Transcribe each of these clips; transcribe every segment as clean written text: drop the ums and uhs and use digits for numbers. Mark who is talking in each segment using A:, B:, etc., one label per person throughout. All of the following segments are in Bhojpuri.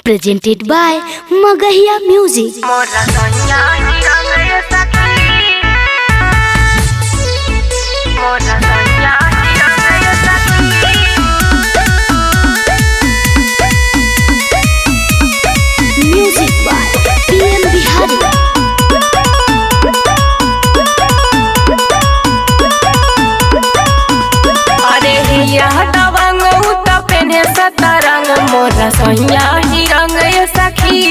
A: presented by Magahiya Music. Music by PM Bihari.
B: अरे हिया दबंग उत पेने सतरंग मोरा सोहिया ही रंग ये सखी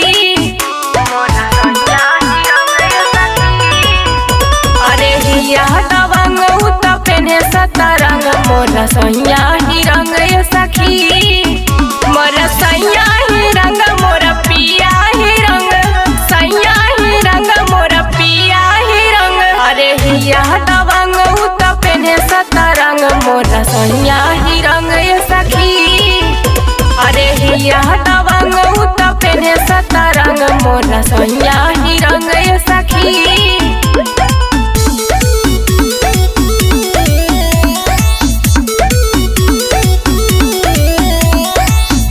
B: अरे हिया दबंग उत पेने सतरंग मोरा सोहिया ही रंग ये सखी मोरा सैया ही रंग मोरा पिया ही रंग सैया ही रंग मोरा पिया ही रंग अरे हिया दबंग उत पेने सतरंग मोरा सोहिया ही रंग ये सखी अरे हिया दबंग उत पेने सतरंग मोरा सोहिया ही रंग ये सखी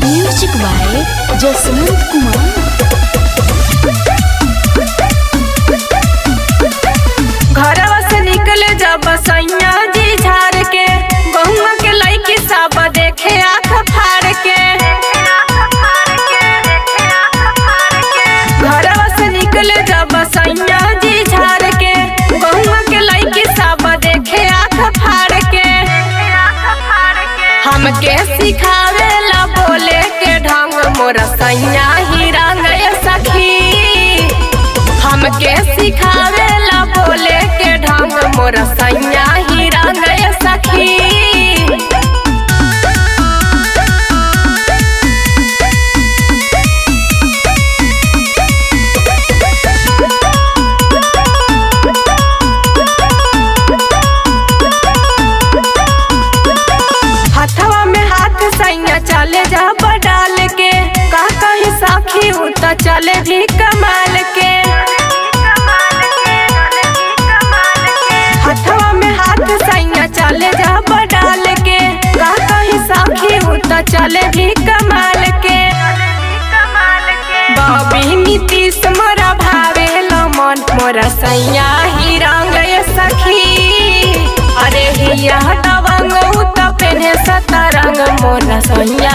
A: Music by Jaswant Kumar.
B: घरवा से निकले जब सैया जी झाड़ के बहुआ के लईकी सब देखे आँख फाड़ के घरवा से निकले जब सैया जी झाड़ के बहुआ के लईकी सब देखे आँख फाड़ के हमके सिखावे ला बोले के ढंग मोरा सैया ही रंग ये सखी हमके सिखावे ला बोले के ढंग मोरा सैया ही रंग ये सखी हथवा में हाथ सैया चले जा डाल के का कहीं साखी उता चले भी कमाल के हथवा में हाथ सैया चले जा डाल के का कहीं साखी उता चले भी कमाल के बॉबी नीतीश मोरा भावे मन मोरा सैया ही रंग ये सखी अरे हिया दबंग उत पेने सतरंग मोरा सैया